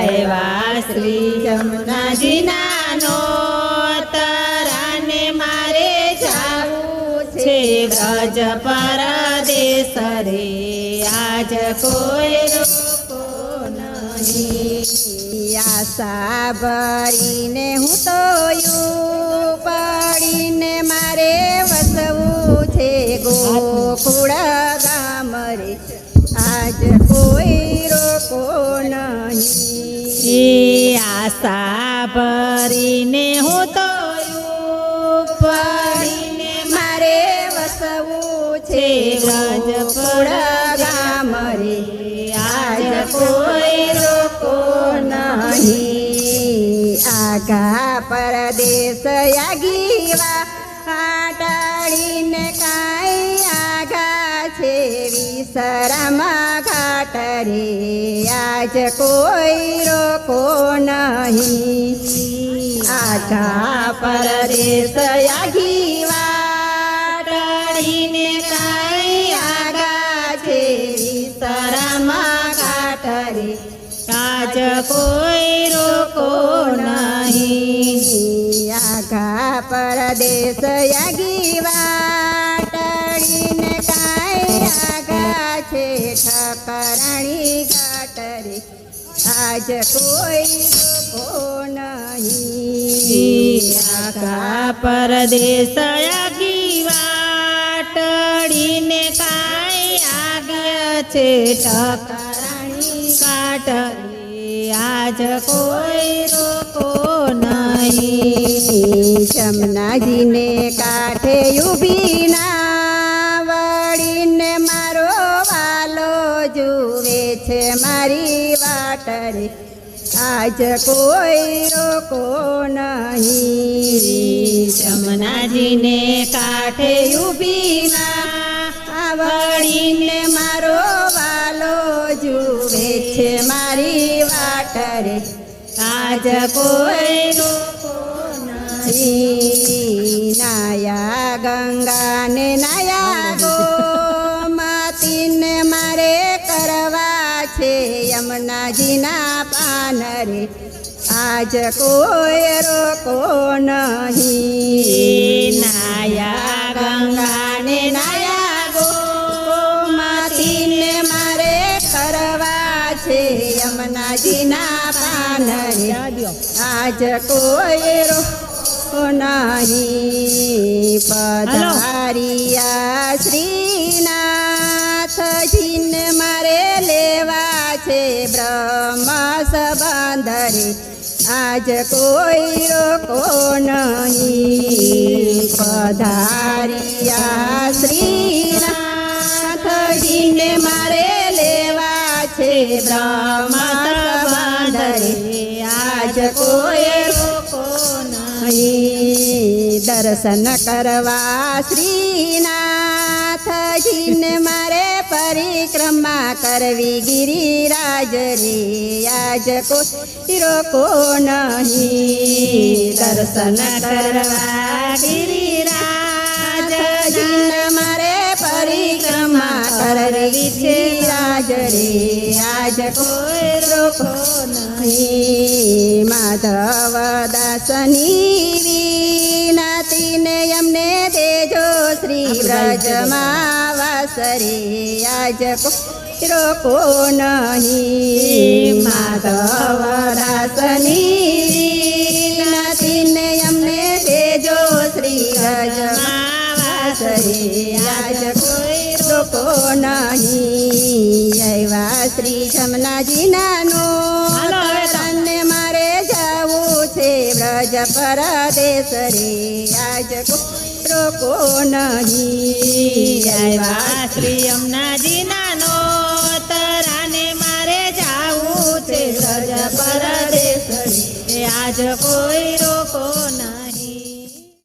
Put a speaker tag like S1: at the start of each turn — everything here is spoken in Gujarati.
S1: આવ્યા શ્રી જમનાજીના નોતરાને મારે જાવું છે વ્રજ પરદેશ રે આજ કોઈ રોકો નહીં
S2: આશા ભરીને હું તો પડીને મારે વસવું છે ગોકુળ ગામ રે આજ કોઈ રોકો નહીં
S1: આશા ભરીને હું તો પડીને
S2: મારે વસવું છે
S1: ગોકુળ
S2: ગામ રે આજ કોઈ રોકો નહીં આઘા પરદેશ યાગીવા હાટાડીને કાંઈ આઘા છે વિશ્રામ ઘાટ રે આજ કોઈ રોકો નહીં આઘા પરદેશ યાગીવા
S1: ટાળીને કાંઈ
S2: આઘા છે વિશ્રામ ઘાટ રે
S1: આજ કોઈ રોકો નહીં
S2: આઘા પરદેશ યાગી વાટડીને કાંઈ આઘા છે ઠકરાણી ઘાટ રે આજ કોઈ રોકો નહીં
S1: આખા પરદેશ યાગી વાટડીને કાંઈ આવ્યા છે ઠકરાણી કાટ આજ કોઈ રોકો નહીં
S2: જમનાજીને કાંઠે ઊભી ના વળીને મારો વાલો જુએ છે મારી વાટ રે આજ કોઈ રોકો નહીં
S1: જમનાજીને કાંઠે ઊભી ના
S2: વળીને મારો વાલો જુએ છે મારી વાટ રે
S1: આજ કોઈ રોકો નહીં
S2: નાયા ગંગાને નાયા ગોમતીને મારે કરવા છે યમુનાજીના પાન રે આજ કોઈ રોકો નહીં
S1: નાયા ગંગાને નાયા
S2: ગોમતીને મારે કરવા છે યમુનાજીના પાન રે આજ કોઈ રોકો નહીં પધારિયા શ્રીનાથજીને મારે લેવા છે બ્રહ્મ સંબંધ રે આજ કોઈ રોકો નહીં પધારિયા શ્રીનાથજીને મારે લેવા છે બ્રહ્મ સંબંધ રે આજ કોઈ રોકો નહીં દર્શન કરવા શ્રીનાથજીને મારે પરિક્રમા કરવી ગિરિરાજ રે આજ કોઈ રોકો નહીં દર્શન કરવા ગિરિરાજજીને મારે પરિક્રમા કરવી ગિરિરાજ રે આજ કોઈ રોકો નહીં માધવ દાસની વિનતીને અમને દેજો શ્રી વ્રજમાં વાસ રે આજ કોઈ રોકો નહીં માધવ દાસની વિનતીને અમને દેજો શ્રી વ્રજમાં વાસ રે આજ કોઈ રોકો નહીં આવ્યા શ્રી જમનાજીના નોતરાને મારે જાવું છે વ્રજ પરદેશ રે આજ કોઈ રોકો નહીં
S1: આવ્યા શ્રી જમનાજીના